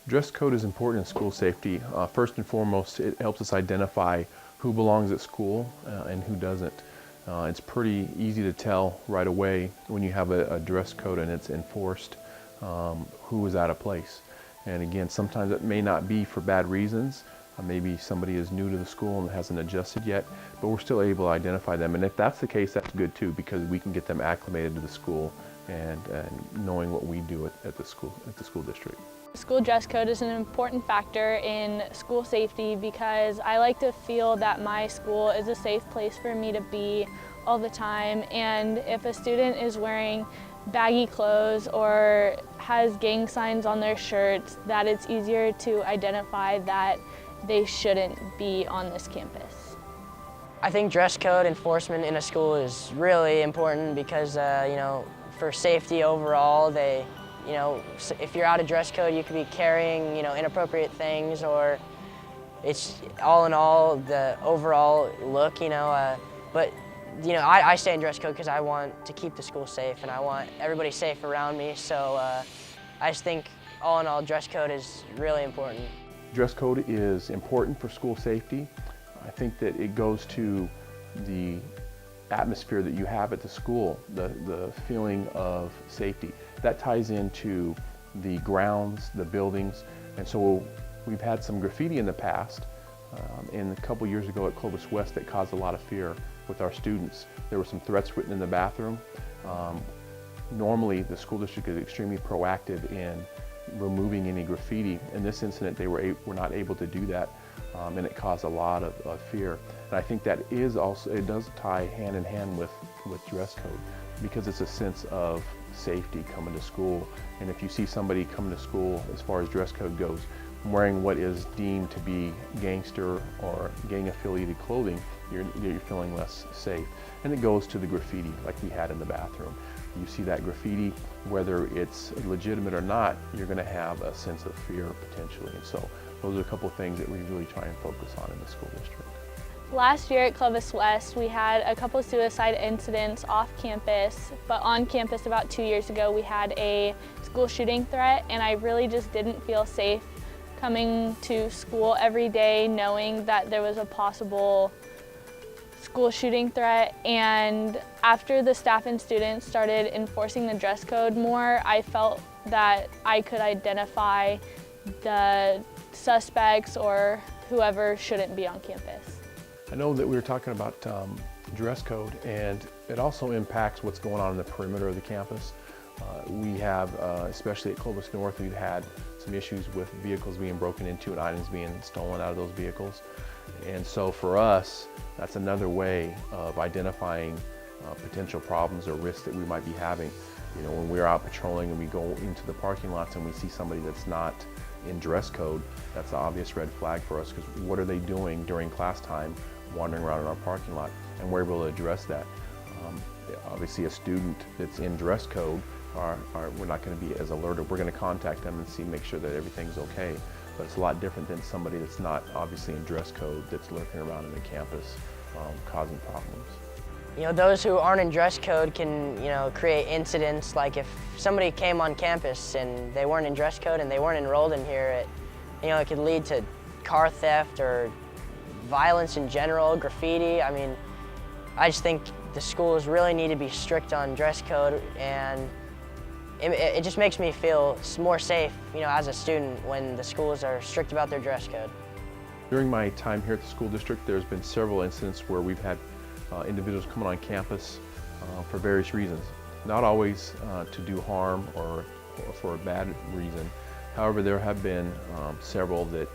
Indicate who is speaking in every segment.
Speaker 1: Dress code is important in school safety. First and foremost, it helps us identify who belongs at school and who doesn't. It's pretty easy to tell right away when you have a dress code and it's enforced who is out of place. And again, sometimes it may not be for bad reasons. Maybe somebody is new to the school and hasn't adjusted yet, but we're still able to identify them. And if that's the case, that's good too, because we can get them acclimated to the school and knowing what we do at the school district.
Speaker 2: School dress code is an important factor in school safety because I like to feel that my school is a safe place for me to be all the time. And if a student is wearing baggy clothes or has gang signs on their shirts, that it's easier to identify that they shouldn't be on this campus.
Speaker 3: I think dress code enforcement in a school is really important because, for safety overall, if you're out of dress code, you could be carrying, inappropriate things, or it's all in all the overall look, But, I stay in dress code because I want to keep the school safe and I want everybody safe around me. So I just think all in all, dress code is really important.
Speaker 1: Dress code is important for school safety. I think that it goes to the atmosphere that you have at the school, the feeling of safety. That ties into the grounds, the buildings, and so we've had some graffiti in the past, and a couple years ago at Clovis West that caused a lot of fear with our students. There were some threats written in the bathroom. Normally the school district is extremely proactive in removing any graffiti. In this incident they were not able to do that, and it caused a lot of fear. And I think that it does tie hand in hand with dress code, because it's a sense of safety coming to school. And if you see somebody coming to school, as far as dress code goes, wearing what is deemed to be gangster or gang affiliated clothing, you're feeling less safe. And it goes to the graffiti like we had in the bathroom. You see that graffiti, whether it's legitimate or not, you're going to have a sense of fear potentially. And so those are a couple of things that we really try and focus on in the school district.
Speaker 2: Last year at Clovis West, we had a couple suicide incidents off campus, but on campus about 2 years ago, we had a school shooting threat, and I really just didn't feel safe coming to school every day knowing that there was a possible school shooting threat. And after the staff and students started enforcing the dress code more, I felt that I could identify the suspects or whoever shouldn't be on campus.
Speaker 1: I know that we were talking about dress code, and it also impacts what's going on in the perimeter of the campus. We have, especially at Clovis North, we've had some issues with vehicles being broken into and items being stolen out of those vehicles. And so for us, that's another way of identifying potential problems or risks that we might be having. When we're out patrolling and we go into the parking lots and we see somebody that's not in dress code, that's an obvious red flag for us, because what are they doing during class time wandering around in our parking lot? And we're able to address that. Obviously a student that's in dress code, we're not going to be as alerted. We're going to contact them and make sure that everything's okay. But it's a lot different than somebody that's not obviously in dress code, that's lurking around in the campus causing problems.
Speaker 3: Those who aren't in dress code can, create incidents. Like if somebody came on campus and they weren't in dress code and they weren't enrolled in here, it could lead to car theft or violence in general, graffiti. I mean, I just think the schools really need to be strict on dress code, and it just makes me feel more safe, as a student when the schools are strict about their dress code.
Speaker 1: During my time here at the school district, there's been several incidents where we've had individuals coming on campus for various reasons. Not always to do harm or for a bad reason. However, there have been several that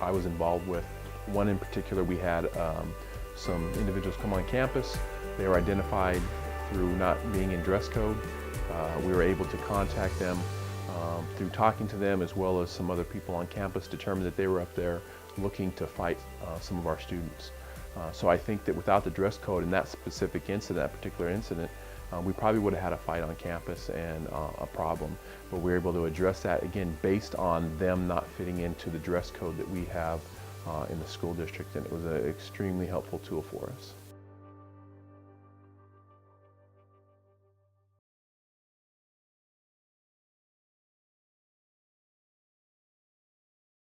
Speaker 1: I was involved with. One in particular, we had some individuals come on campus. They were identified through not being in dress code. We were able to contact them through talking to them, as well as some other people on campus, determined that they were up there looking to fight some of our students. So I think that without the dress code in that specific incident, that particular incident, we probably would have had a fight on campus and a problem. But we were able to address that, again, based on them not fitting into the dress code that we have in the school district, and it was an extremely helpful tool for us.